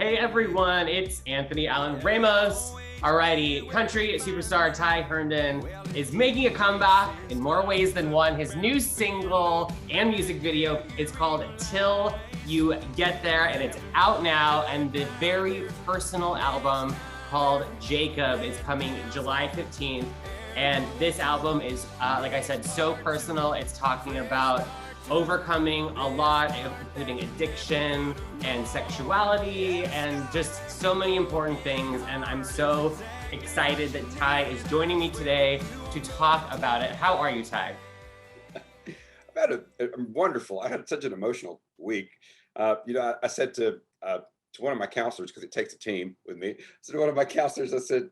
Hey everyone, it's Anthony Allen Ramos. Alrighty, country superstar Ty Herndon is making a comeback in more ways than one. His new single and music video is called Till You Get There, and it's out now. And the very personal album called Jacob is coming July 15th. And this album is, like I said, so personal. It's talking about overcoming a lot, including addiction and sexuality and just so many important things. And I'm so excited that Ty is joining me today to talk about it. How are you, Ty? I'm wonderful. I had such an emotional week. I said to one of my counselors, because it takes a team with me. So to one of my counselors, I said,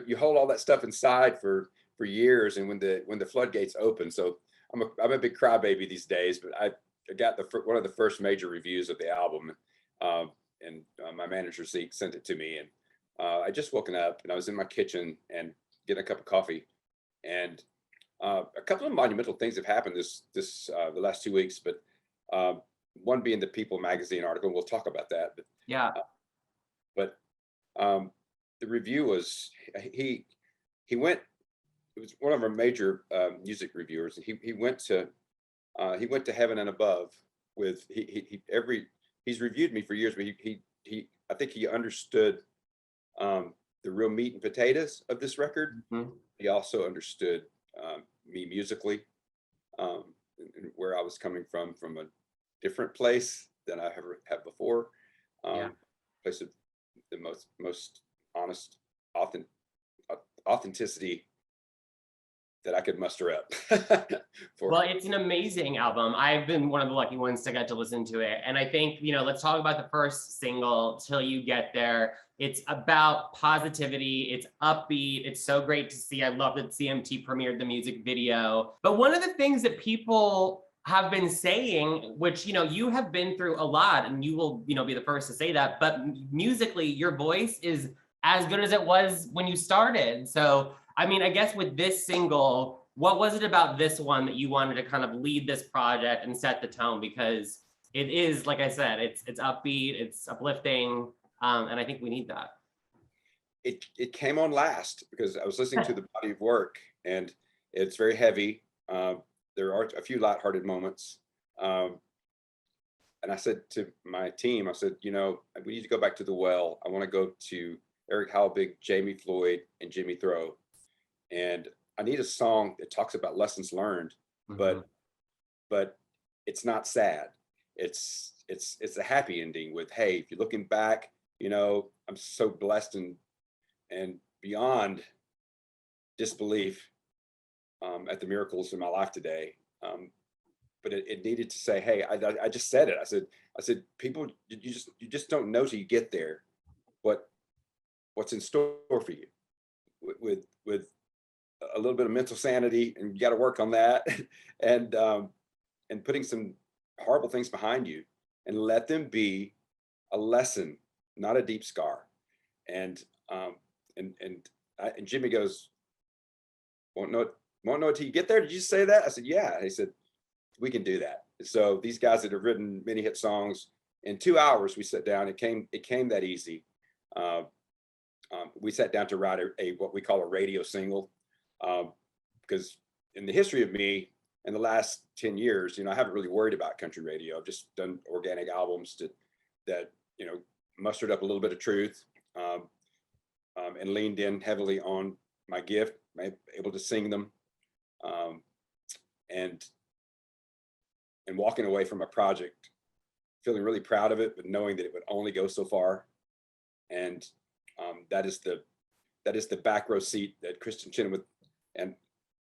you hold all that stuff inside for years, and when the floodgates open. So I'm a big crybaby these days, but I got one of the first major reviews of the album, and my manager Zeke sent it to me, and I just woken up and I was in my kitchen and getting a cup of coffee, and a couple of monumental things have happened the last 2 weeks, but one being the People magazine article. We'll talk about that. But, Yeah. The review was he went. It was one of our major music reviewers. He went to heaven and above with he's reviewed me for years, but I think he understood the real meat and potatoes of this record. Mm-hmm. He also understood me musically, and where I was coming from a different place than I ever have before. Place of the most honest, authenticity that I could muster up. Well, it's an amazing album. I've been one of the lucky ones to get to listen to it. And I think, let's talk about the first single, Till You Get There. It's about positivity. It's upbeat. It's so great to see. I love that CMT premiered the music video. But one of the things that people have been saying, which, you have been through a lot, and you will, be the first to say that, but musically, your voice is as good as it was when you started. So I guess with this single, what was it about this one that you wanted to kind of lead this project and set the tone? Because it is, like I said, it's upbeat, it's uplifting, and I think we need that. It came on last because I was listening to the body of work, and it's very heavy. There are a few lighthearted moments. And I said to my team, I said, we need to go back to the well. I want to go to Eric Halbig, Jamie Floyd, and Jimmy Throw. And I need a song that talks about lessons learned, Mm-hmm. but it's not sad. It's a happy ending with, hey, if you're looking back, I'm so blessed and beyond disbelief at the miracles in my life today. But it needed to say, hey, I just said it. I said, people, you just don't know till you get there what's in store for you with a little bit of mental sanity, and you got to work on that, and putting some horrible things behind you, and let them be a lesson, not a deep scar. And Jimmy goes, won't know it till you get there. Did you say that? I said, yeah. He said, we can do that. So these guys that have written many hit songs, in 2 hours we sat down. It came that easy. We sat down to write what we call a radio single. Because in the history of me in the last 10 years, I haven't really worried about country radio. I've just done organic albums that mustered up a little bit of truth, and leaned in heavily on my gift, able to sing them, and walking away from a project feeling really proud of it, but knowing that it would only go so far. And that is the back row seat that Kristen Chenoweth and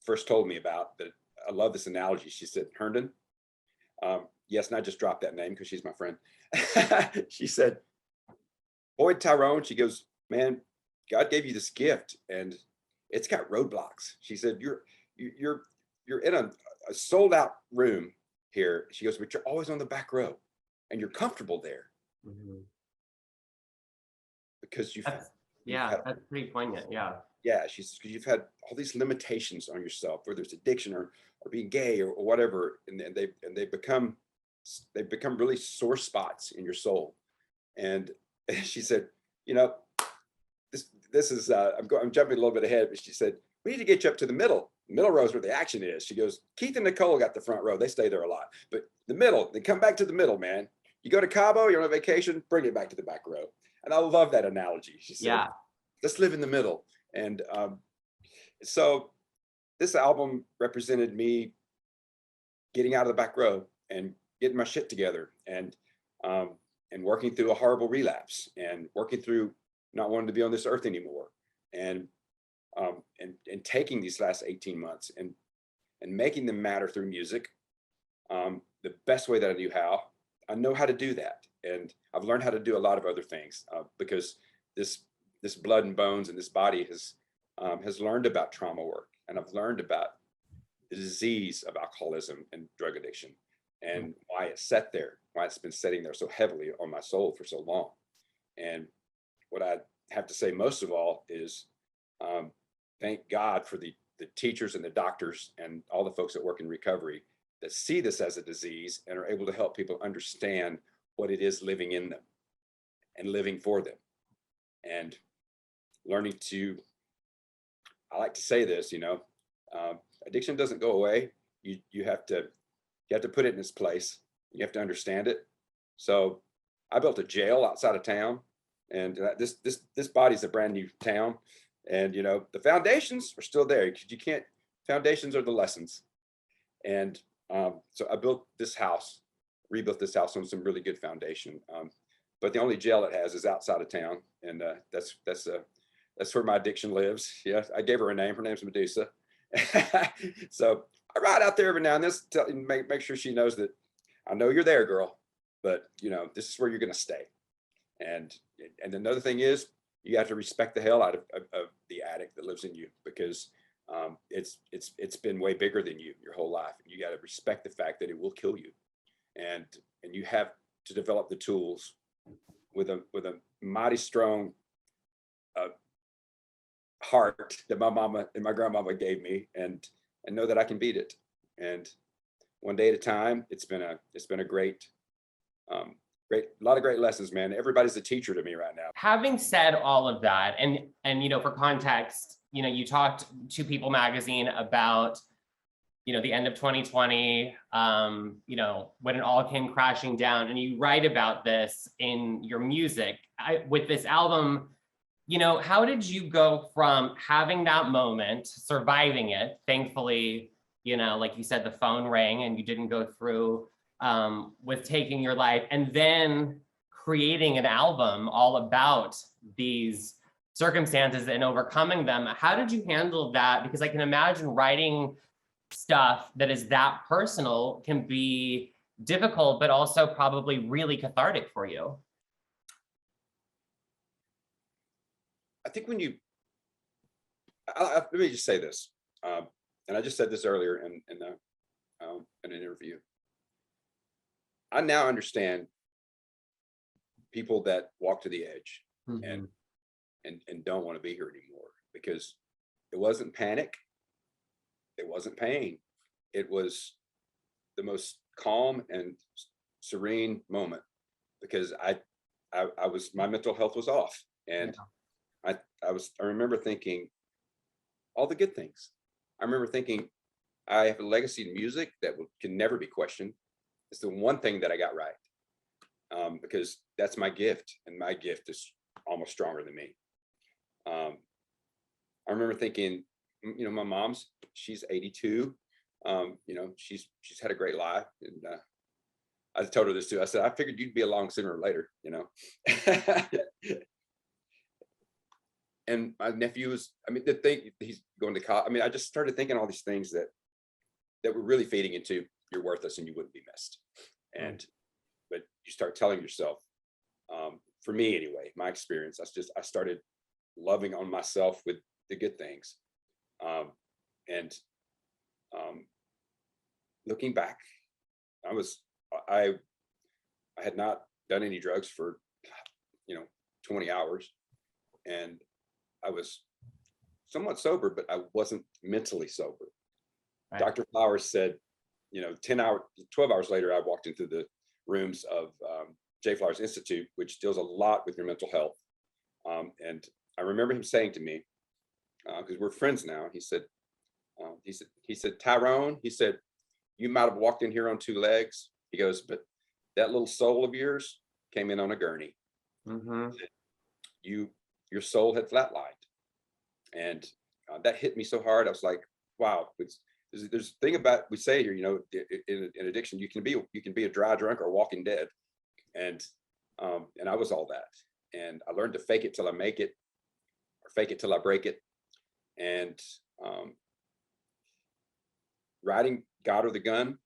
first told me about. That I love this analogy. She said, Herndon, yes, and I just dropped that name because she's my friend. She said, Boyd Tyrone, she goes, man, God gave you this gift and it's got roadblocks. She said, you're in a sold out room here. She goes, but you're always on the back row and you're comfortable there. Mm-hmm. Because that's pretty poignant. Yeah, she says, because you've had all these limitations on yourself, whether it's addiction or being gay or whatever, and they've become really sore spots in your soul. And she said, you know, this is I'm jumping a little bit ahead, but she said, we need to get you up to the middle row is where the action is. She goes, Keith and Nicole got the front row. They stay there a lot, but the middle, they come back to the middle, man. You go to Cabo, you're on a vacation, bring it back to the back row. And I love that analogy. She said, Yeah. let's live in the middle. And so this album represented me getting out of the back row and getting my shit together, and working through a horrible relapse, and working through not wanting to be on this earth anymore, and taking these last 18 months and making them matter through music, the best way that I knew how. I know how to do that, and I've learned how to do a lot of other things because this blood and bones and this body has learned about trauma work, and I've learned about the disease of alcoholism and drug addiction, and why it's sat there, why it's been sitting there so heavily on my soul for so long. And what I have to say most of all is thank God for the teachers and the doctors and all the folks that work in recovery that see this as a disease and are able to help people understand what it is living in them and living for them, and learning to, I like to say this, addiction doesn't go away. You have to put it in its place. You have to understand it. So I built a jail outside of town, and this body's a brand new town, and the foundations are still there. You can't. Foundations are the lessons, and so I built this house, rebuilt this house on some really good foundation. But the only jail it has is outside of town, and that's where my addiction lives. Yeah, I gave her a name. Her name's Medusa. So I ride out there every now and then, make sure she knows that I know you're there, girl, but this is where you're going to stay. And another thing is, you have to respect the hell out of the addict that lives in you, because it's been way bigger than you your whole life. You got to respect the fact that it will kill you, and you have to develop the tools with a mighty strong heart that my mama and my grandmama gave me, and know that I can beat it. And one day at a time. It's been a great, a lot of great lessons, man. Everybody's a teacher to me right now. Having said all of that, and for context, you talked to People Magazine about the end of 2020, when it all came crashing down, and you write about this in your music. With this album, how did you go from having that moment, surviving it, thankfully, like you said, the phone rang and you didn't go through with taking your life, and then creating an album all about these circumstances and overcoming them? How did you handle that? Because I can imagine writing stuff that is that personal can be difficult, but also probably really cathartic for you. I think when you, let me just say this, and I just said this earlier in an interview. I now understand people that walk to the edge and don't want to be here anymore, because it wasn't panic, it wasn't pain, it was the most calm and serene moment, because I was, my mental health was off, and I remember thinking all the good things. I remember thinking I have a legacy in music that can never be questioned. It's the one thing that I got right, because that's my gift, and my gift is almost stronger than me. I remember thinking, my mom's, she's 82. She's had a great life, and I told her this too. I said, I figured you'd be along sooner or later, And my nephew was, the thing, he's going to college. I just started thinking all these things that were really feeding into you're worthless and you wouldn't be missed. But you start telling yourself, for me anyway, my experience, I started loving on myself with the good things. And looking back, I had not done any drugs for 20 hours, and I was somewhat sober, but I wasn't mentally sober. Right. Dr. Flowers said, 12 hours later, I walked into the rooms of J. Flowers Institute, which deals a lot with your mental health. And I remember him saying to me, because we're friends now, he said, Tyrone, he said, you might have walked in here on 2 legs. He goes, but that little soul of yours came in on a gurney. Mm-hmm. Your soul had flatlined. And that hit me so hard. I was like, wow, there's a thing about, we say here, you know, in addiction, you can be a dry drunk or walking dead. And I was all that. And I learned to fake it till I make it, or fake it till I break it. And writing God or the Gun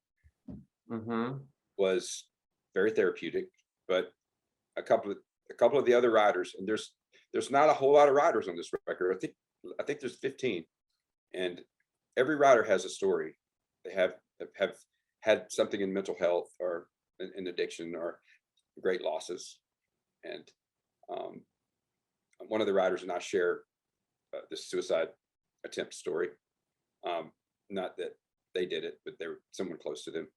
Mm-hmm. was very therapeutic. But a couple of the other writers, and there's not a whole lot of writers on this record. I think there's 15, and every writer has a story. They have had something in mental health or in addiction or great losses. And one of the writers and I share this suicide attempt story. Not that they did it, but they were someone close to them.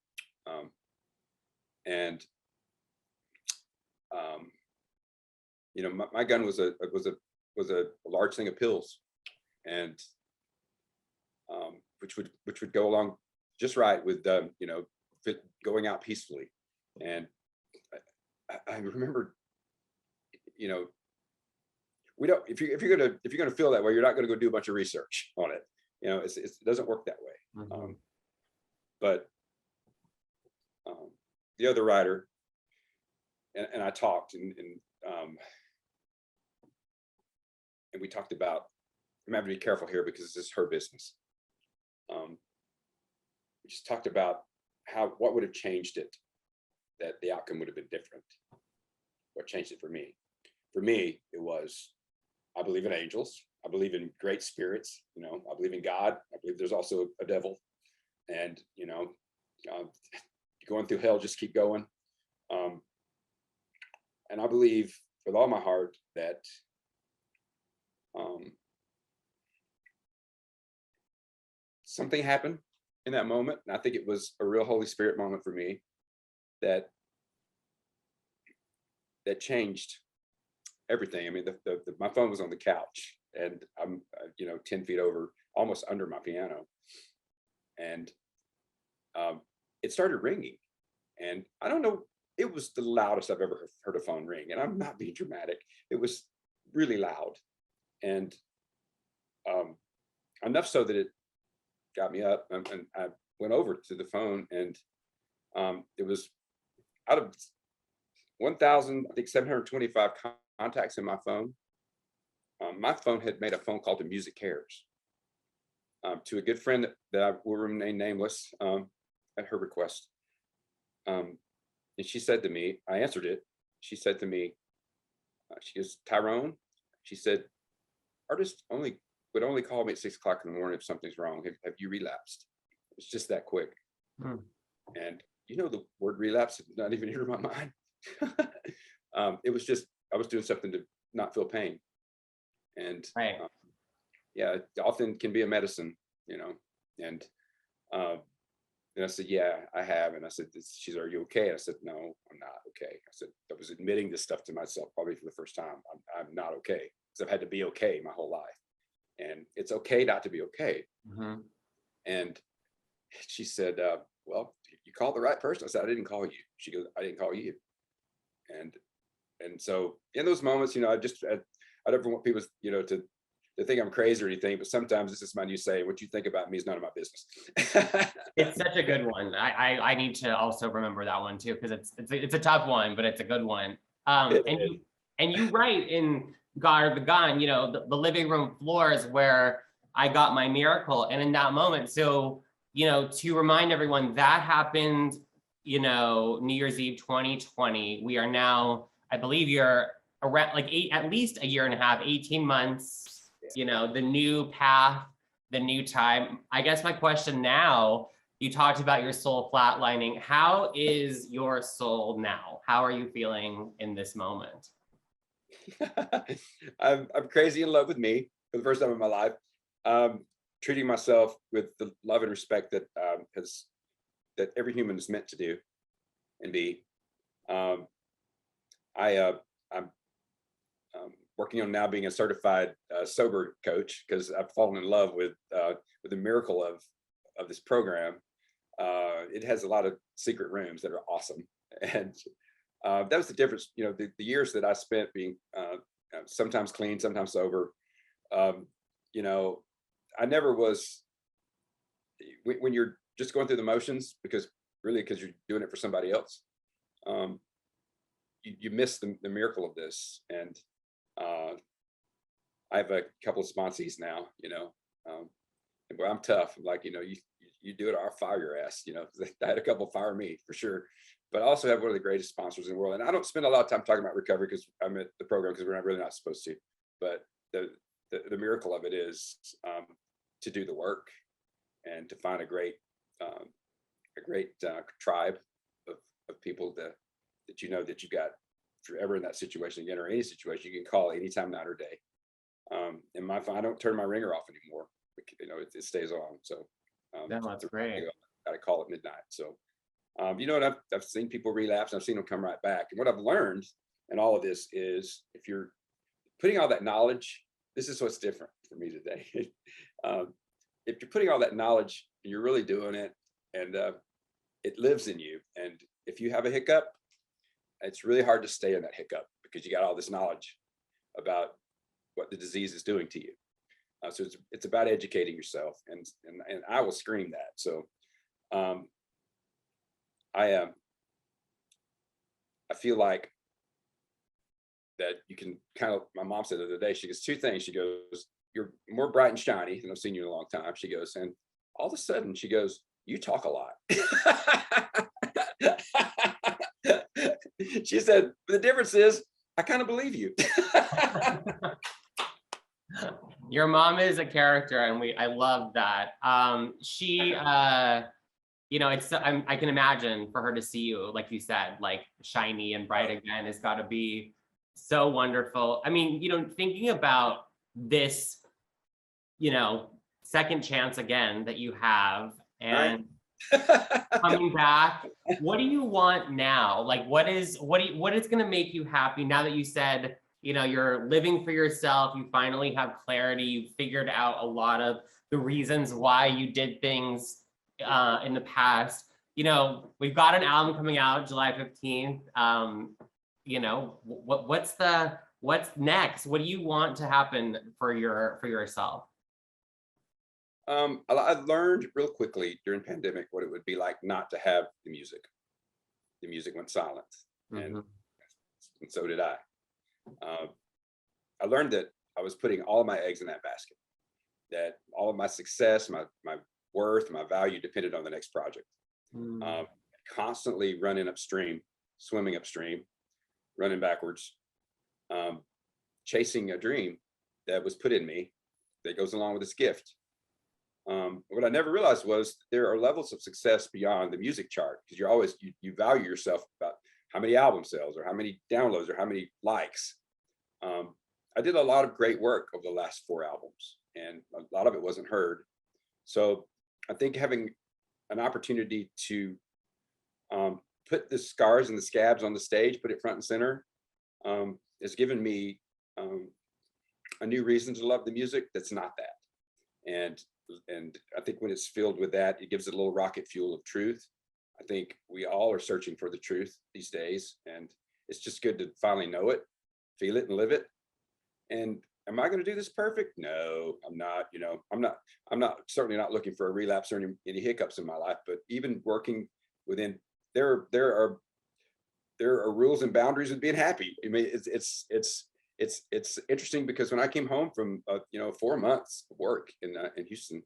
You know, my gun was a large thing of pills, and which would go along just right with you know, going out peacefully. And I remember, you know, we don't, if you're gonna feel that way, you're not gonna go do a bunch of research on it. You know, it doesn't work that way. Mm-hmm. But the other writer and I talked, and we talked about, I'm having to be careful here because this is her business. We just talked about what would have changed it, that the outcome would have been different. What changed it for me? For me, it was, I believe in angels. I believe in great spirits. You know, I believe in God. I believe there's also a devil. And, you know, going through hell, just keep going. And I believe with all my heart that something happened in that moment. And I think it was a real Holy Spirit moment for me that changed everything. I mean, my phone was on the couch, and I'm, you know, 10 feet over, almost under my piano. And it started ringing. And I don't know, it was the loudest I've ever heard a phone ring. And I'm not being dramatic. It was really loud. And enough so that it got me up, and I went over to the phone, and it was out of 1,000, I think 725 contacts in my phone. My phone had made a phone call to Music Cares, to a good friend that I will remain nameless, at her request. And she said to me, I answered it. She said to me, she goes, Tyrone, she said, artists would only call me at 6 o'clock in the morning if something's wrong. Have you relapsed? It's just that quick. And you know, the word relapse did not even enter my mind. It was just, I was doing something to not feel pain. And right. Yeah, it often can be a medicine, you know. And I said, yeah, I have. And I said, she's, are you okay? And I said, no, I'm not okay. I said, I was admitting this stuff to myself probably for the first time. I'm not okay, because I've had to be okay my whole life. And it's okay not to be okay. Mm-hmm. And she said, well, you called the right person. I said, I didn't call you. She goes, I didn't call you. And so in those moments, you know, I don't want people, you know, to think I'm crazy or anything, but sometimes this is my new saying, what you think about me is none of my business. It's such a good one. I need to also remember that one too, because it's a tough one, but it's a good one. And you write in God or the Gun, you know, the living room floor is where I got my miracle. And in that moment, so, you know, to remind everyone, that happened, you know, New Year's Eve 2020. We are now, I believe you're around like at least a year and a half, 18 months, you know, the new path, the new time. I guess my question now, you talked about your soul flatlining. How is your soul now? How are you feeling in this moment? I'm crazy in love with me for the first time in my life. Treating myself with the love and respect that that every human is meant to do and be. I'm working on now being a certified sober coach because I've fallen in love with the miracle of this program. It has a lot of secret rooms that are awesome, and that was the difference. You know, the years that I spent being sometimes clean, sometimes sober. You know, I never was. When you're just going through the motions, because you're doing it for somebody else, you miss the miracle of this. And I have a couple of sponsees now, you know, and boy, I'm tough. I'm like, you know, you do it or I'll fire your ass. You know, I had a couple fire me for sure, but I also have one of the greatest sponsors in the world. And I don't spend a lot of time talking about recovery because I'm at the program because we're really not supposed to. But the miracle of it is to do the work and to find a great tribe of people that you know that you got, if you're ever in that situation again or any situation, you can call anytime, night or day. And I don't turn my ringer off anymore. You know, it stays on. So that's great. Got to call at midnight. So you know what, I've seen people relapse. I've seen them come right back. And what I've learned in all of this is if you're putting all that knowledge, this is what's different for me today. If you're putting all that knowledge and you're really doing it, and it lives in you, and if you have a hiccup, it's really hard to stay in that hiccup because you got all this knowledge about what the disease is doing to you. So it's about educating yourself, and I will scream that. So I feel like that you can kind of, my mom said the other day, she goes, two things. She goes, you're more bright and shiny than I've seen you in a long time. She goes, and all of a sudden she goes, you talk a lot. She said, the difference is I kind of believe you. Your mom is a character, and I love that. She you know, I can imagine for her to see you, like you said, like shiny and bright again, has got to be so wonderful. I mean, you know, thinking about this, you know, second chance again that you have, and coming back, what do you want now? Like, what is going to make you happy now that you said, you know, you're living for yourself, you finally have clarity, you figured out a lot of the reasons why you did things in the past. You know, we've got an album coming out July 15th. You know, what's next? What do you want to happen for yourself? I learned real quickly during pandemic what it would be like not to have the music. The music went silent, and so did I. I learned that I was putting all of my eggs in that basket, that all of my success, my worth, my value depended on the next project. Constantly running upstream, swimming upstream, running backwards, chasing a dream that was put in me that goes along with this gift. What I never realized was there are levels of success beyond the music chart, because you're always, you value yourself about how many album sales or how many downloads or how many likes. I did a lot of great work over the last 4 albums, and a lot of it wasn't heard. So I think having an opportunity to put the scars and the scabs on the stage, put it front and center, has given me a new reason to love the music that's not that. And I think when it's filled with that, it gives it a little rocket fuel of truth. I think we all are searching for the truth these days, and it's just good to finally know it, feel it, and live it. And am I going to do this perfect? No, I'm not. You know, I'm not certainly not looking for a relapse or any hiccups in my life. But even working within, there are rules and boundaries of being happy. I mean, it's interesting because when I came home from 4 months of work in Houston,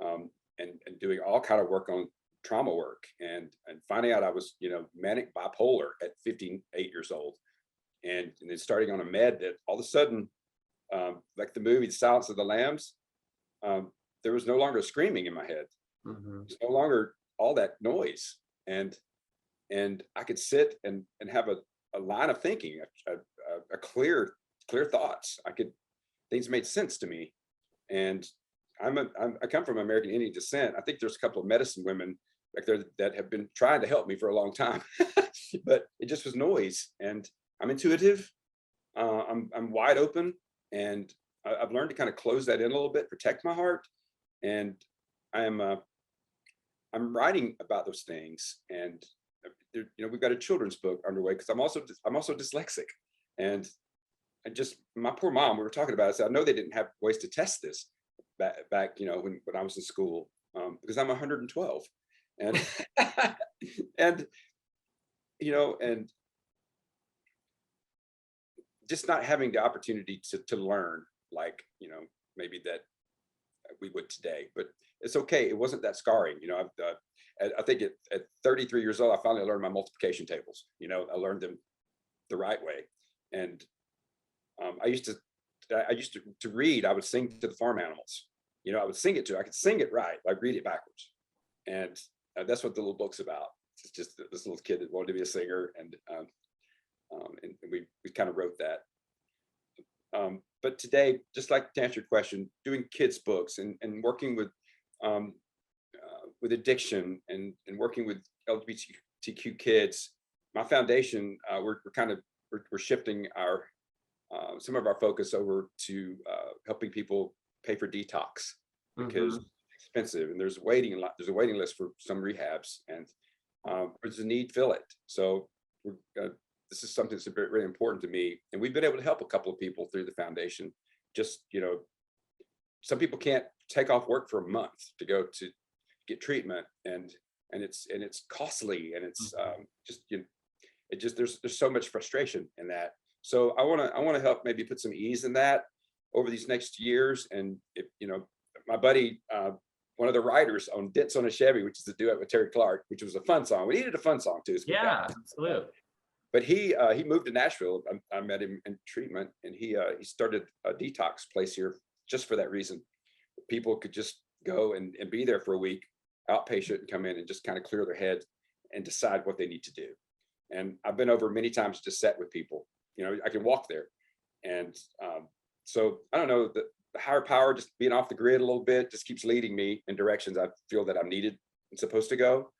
and doing all kind of work on trauma work, and finding out I was manic bipolar at 58 years old, and then starting on a med that all of a sudden, like the movie The Silence of the Lambs, there was no longer screaming in my head. There's no longer all that noise, and I could sit and have a line of thinking, a clear thoughts. Things made sense to me. And I come from American Indian descent. I think there's a couple of medicine women back there that have been trying to help me for a long time, but it just was noise. And I'm intuitive. I'm wide open, and I've learned to kind of close that in a little bit, protect my heart, and I'm writing about those things. And we've got a children's book underway because I'm also dyslexic, and just my poor mom. We were talking about it. I said, I know they didn't have ways to test this back when I was in school, because I'm 112, and and and just not having the opportunity to learn like maybe that we would today. But it's okay. It wasn't that scarring. I think at 33 years old, I finally learned my multiplication tables. I learned them the right way. And I used to read. I would sing to the farm animals. I would sing it to. I could sing it right. I'd read it backwards, and that's what the little book's about. It's just this little kid that wanted to be a singer, and we kind of wrote that. But today, just like to answer your question, doing kids' books and working with addiction and working with LGBTQ kids, my foundation, we're shifting our some of our focus over to helping people pay for detox, because it's expensive, and there's a waiting list for some rehabs, and there's a need, fill it. So this is something that's really important to me, and we've been able to help a couple of people through the foundation. Just some people can't take off work for a month to go to get treatment, and it's costly, and it's there's so much frustration in that. So I want to help maybe put some ease in that over these next years. And if my buddy, one of the writers on Dents on a Chevy, which is a duet with Terry Clark, which was a fun song. We needed a fun song too. Yeah, absolutely. But he moved to Nashville. I met him in treatment, and he started a detox place here just for that reason. People could just go and be there for a week, outpatient, and come in and just kind of clear their head and decide what they need to do. And I've been over many times to sit with people. I can walk there, and so I don't know, the higher power, just being off the grid a little bit, just keeps leading me in directions I feel that I'm needed and supposed to go.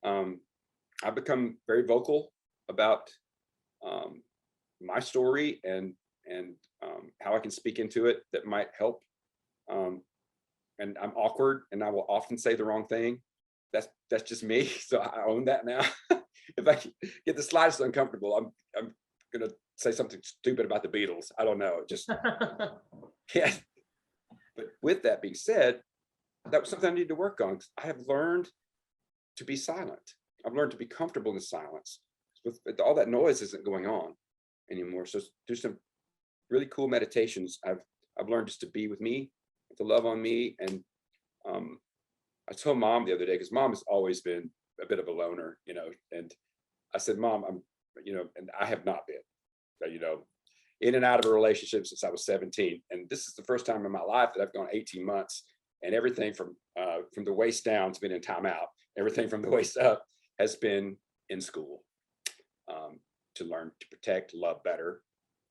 I've become very vocal about my story and how I can speak into it that might help. And I'm awkward, and I will often say the wrong thing. That's just me. So I own that now. If I get the slightest uncomfortable, I'm gonna say something stupid about the Beatles. I don't know. Just yeah. But with that being said, that was something I need to work on. I have learned to be silent. I've learned to be comfortable in the silence. With all that noise isn't going on anymore. So do some really cool meditations. I've learned just to be with me, to love on me. And I told Mom the other day, because Mom has always been a bit of a loner, and I said, Mom, and I have not been, in and out of a relationship since I was 17. And this is the first time in my life that I've gone 18 months, and everything from the waist down has been in timeout. Everything from the waist up has been in school, to learn to protect, love better,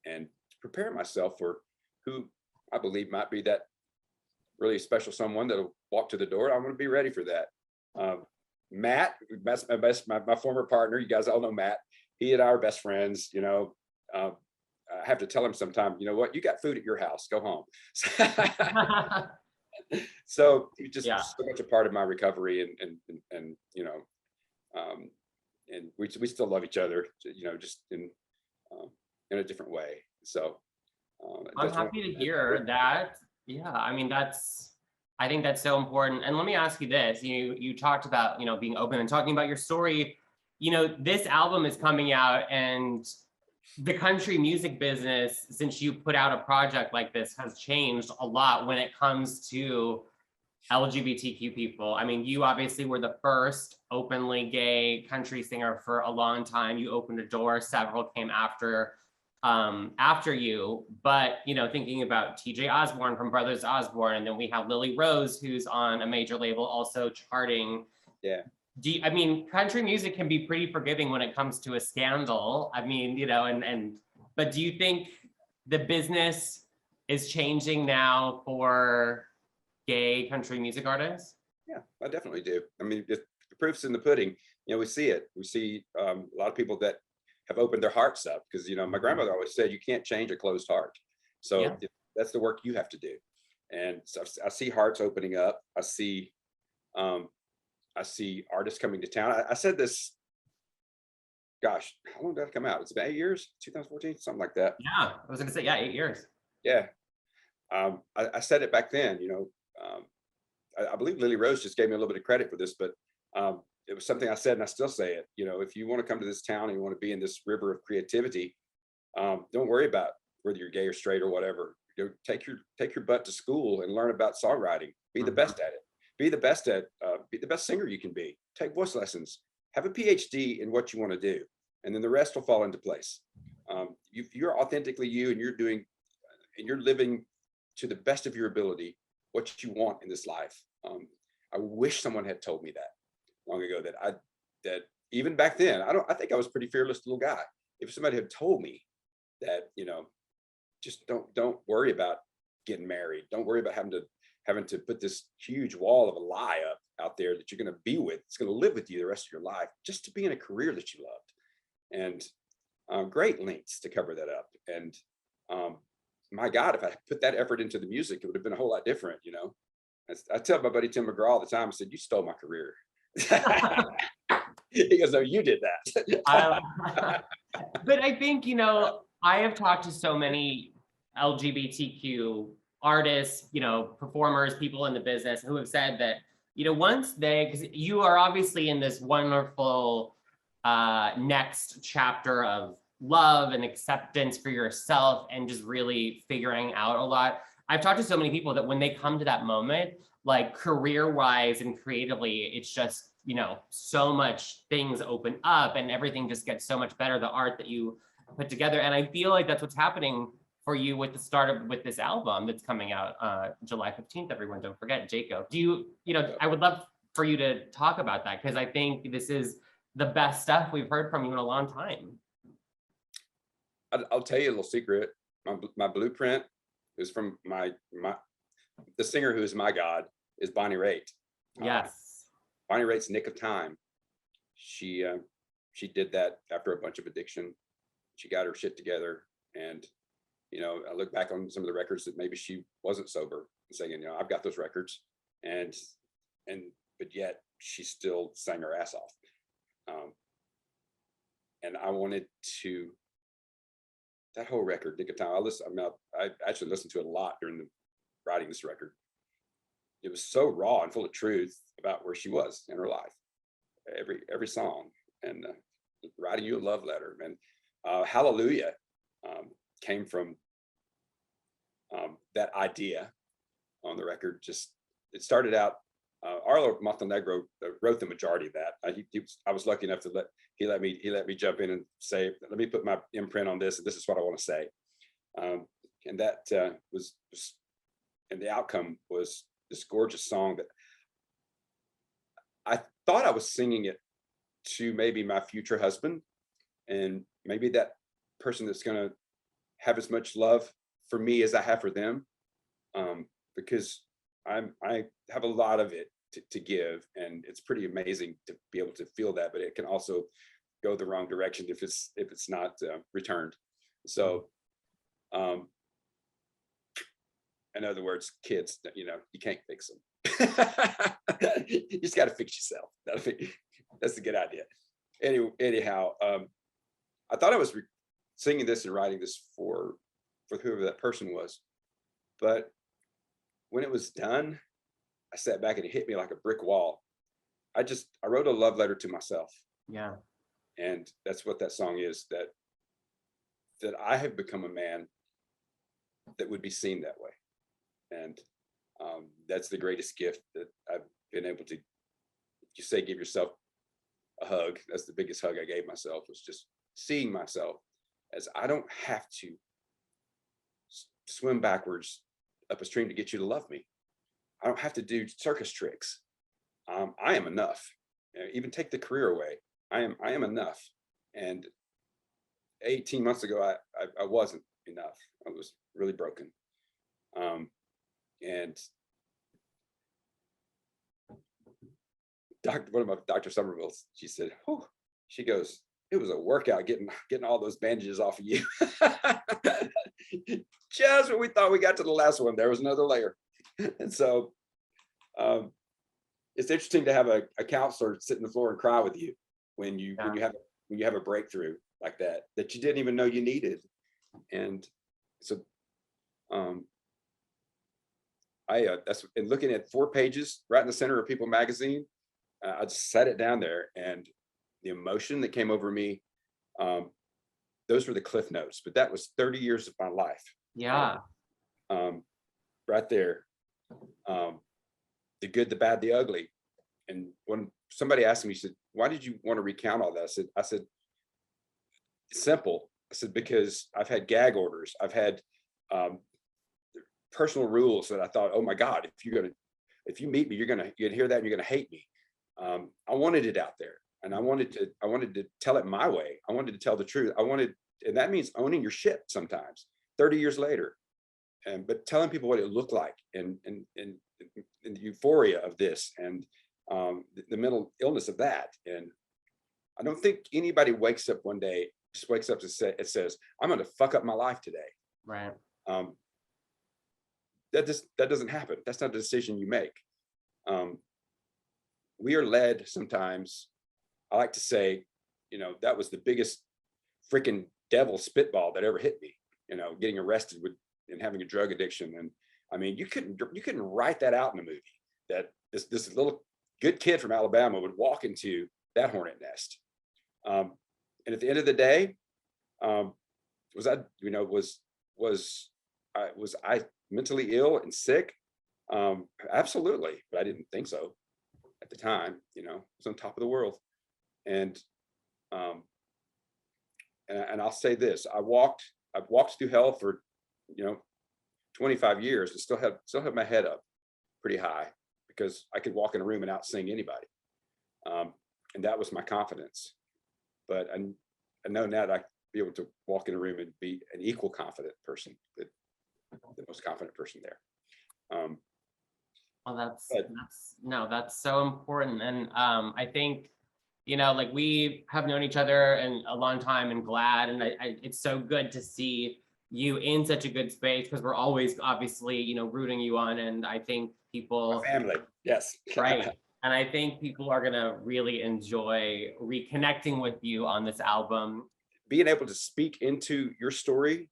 and prepare myself for who I believe might be that really special someone that'll walk to the door. I want to be ready for that. Matt, my former partner, you guys all know Matt. He and I are best friends. I have to tell him sometime, you know what, you got food at your house, go home. So he's just so much a part of my recovery, and and we still love each other, just in a different way. So I'm happy to hear that. Yeah, I mean, I think that's so important. And let me ask you this: you talked about being open and talking about your story. This album is coming out, and the country music business, since you put out a project like this, has changed a lot when it comes to LGBTQ people. I mean, you obviously were the first openly gay country singer for a long time. You opened a door. Several came after you. But thinking about TJ Osborne from Brothers Osborne, and then we have Lily Rose, who's on a major label, also charting. Yeah. I mean, country music can be pretty forgiving when it comes to a scandal. I mean, but do you think the business is changing now for gay country music artists? Yeah, I definitely do. I mean, the proof's in the pudding. We see it. We see a lot of people that have opened their hearts up, because my grandmother always said you can't change a closed heart. So that's the work you have to do. And so I see hearts opening up. I see artists coming to town. I said this, gosh, how long did that come out? It's about 8 years, 2014, something like that. Yeah, I was gonna say, yeah, 8 years. Yeah. I said it back then, I believe Lily Rose just gave me a little bit of credit for this, but it was something I said, and I still say it. If you want to come to this town and you want to be in this river of creativity, don't worry about whether you're gay or straight or whatever. Take your butt to school and learn about songwriting. Be the best at it. Be the best singer you can be. Take voice lessons. Have a PhD in what you want to do, and then the rest will fall into place. You're authentically you, and you're living to the best of your ability what you want in this life. I wish someone had told me that long ago, that even back then, I think I was a pretty fearless little guy. If somebody had told me that, just don't worry about getting married. Don't worry about having to put this huge wall of a lie up out there that you're going to be with. It's going to live with you the rest of your life, just to be in a career that you loved. And great lengths to cover that up. And my God, if I put that effort into the music, it would have been a whole lot different. I tell my buddy Tim McGraw all the time, I said, you stole my career. He goes, no, you did that. But I think, I have talked to so many LGBTQ artists, performers, people in the business who have said that, once because you are obviously in this wonderful next chapter of love and acceptance for yourself and just really figuring out a lot. I've talked to so many people that when they come to that moment, like career-wise and creatively, it's just, so much things open up and everything just gets so much better, the art that you put together. And I feel like that's what's happening for you with the start with this album that's coming out July 15th, everyone, don't forget, Jacob. I would love for you to talk about that, because I think this is the best stuff we've heard from you in a long time. I'll tell you a little secret. My blueprint is from the singer who is my God is Bonnie Raitt. Yes. Bonnie Raitt's Nick of Time. She did that after a bunch of addiction. She got her shit together, and I look back on some of the records that maybe she wasn't sober and saying, I've got those records, but yet she still sang her ass off. And I wanted to, that whole record, Nick of Time, I actually listened to it a lot during writing this record. It was so raw and full of truth about where she was in her life. Every song, and writing you a love letter, and Hallelujah came from that idea on the record. It started out, Arlo Montenegro wrote the majority of that. I was lucky enough to he let me jump in and say, let me put my imprint on this, and this is what I want to say. And that and the outcome was this gorgeous song that I thought I was singing it to maybe my future husband, and maybe that person that's going to have as much love for me as I have for them, because I have a lot of it to give, and it's pretty amazing to be able to feel that, but it can also go the wrong direction if it's not returned. So in other words, kids, you can't fix them. You just got to fix yourself. That's a good idea. Anyhow, I thought I was singing this and writing this for whoever that person was, but when it was done, I sat back and it hit me like a brick wall. I wrote a love letter to myself. Yeah. And that's what that song is, that I have become a man that would be seen that way. And that's the greatest gift that I've been able to, you say, give yourself a hug. That's the biggest hug I gave myself, was just seeing myself as I don't have to swim backwards up a stream to get you to love me. I don't have to do circus tricks. I am enough. Even take the career away. I am enough. And 18 months ago, I wasn't enough. I was really broken. And one of my Dr. Somerville's, she said, she goes, it was a workout getting all those bandages off of you. Just when we thought we got to the last one, there was another layer. And so it's interesting to have a counselor sit on the floor and cry with you when you have a breakthrough like that you didn't even know you needed. And so that's, and looking at 4 pages right in the center of People magazine, I just sat it down there, and the emotion that came over me, those were the cliff notes, but that was 30 years of my life. Yeah. Right there. The good, the bad, the ugly. And when somebody asked me, he said, why did you want to recount all that? I said, it's simple. I said, because I've had gag orders. I've had personal rules that I thought, oh my God, if you meet me, you're gonna hear that and you're gonna hate me. I wanted it out there, and I wanted to tell it my way. I wanted to tell the truth. And that means owning your shit sometimes, 30 years later. But telling people what it looked like, and the euphoria of this, and the mental illness of that. And I don't think anybody wakes up one day, just wakes up to say, it says, I'm going to fuck up my life today. Right. That doesn't happen. That's not a decision you make. We are led sometimes. I like to say, that was the biggest freaking devil spitball that ever hit me, getting arrested and having a drug addiction. And I mean, you couldn't write that out in a movie, that this little good kid from Alabama would walk into that hornet nest. And at the end of the day, was I mentally ill and sick? Absolutely, but I didn't think so at the time. I was on top of the world. And I'll say this: I've walked through hell for 25 years and still have my head up pretty high, because I could walk in a room and out-sing anybody. And that was my confidence. But I know now that I can be able to walk in a room and be an equal confident person, the most confident person there. Well, that's so important. And I think, like, we have known each other in a long time in GLAAD, and it's so good to see you in such a good space, because we're always obviously, rooting you on. And I think people, my family, yes. Right. And I think people are going to really enjoy reconnecting with you on this album. Being able to speak into your story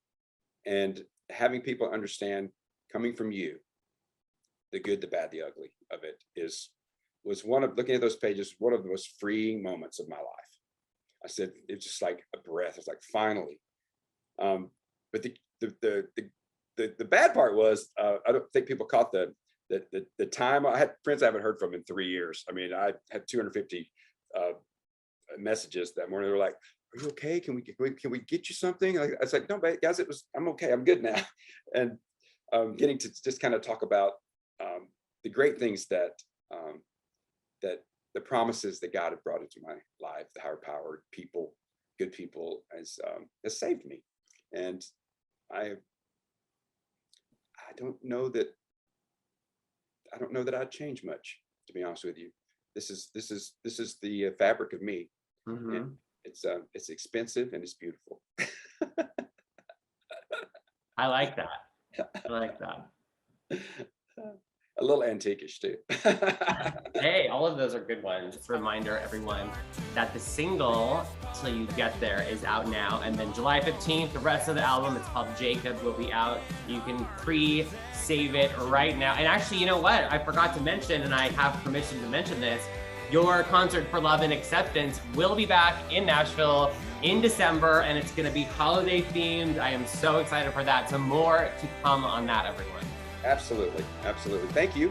and having people understand, coming from you, the good, the bad, the ugly of it was one of, looking at those pages, one of the most freeing moments of my life. I said, it's just like a breath. It's like, finally. But the bad part was, I don't think people caught the time. I had friends I haven't heard from in 3 years. I mean, I had 250 messages that morning. They were like, "Are you okay? Can we get you something?" I was like, "No, guys, I'm okay. I'm good now." And getting to just kind of talk about the great things that the promises that God had brought into my life, the higher power, people, good people, has saved me. And I don't know that I'd change much, to be honest with you. This is the fabric of me. Mm-hmm. And it's expensive and it's beautiful. I like that. A little antiquish too. Hey, all of those are good ones. Just a reminder, everyone, that the single Till You Get There is out now, and then July 15th, the rest of the album, it's called Jacob, will be out. You can pre-save it right now. And actually, you know what? I forgot to mention, and I have permission to mention this, your Concert for Love and Acceptance will be back in Nashville in December, and it's gonna be holiday themed. I am so excited for that. So more to come on that, everyone. Absolutely. Thank you.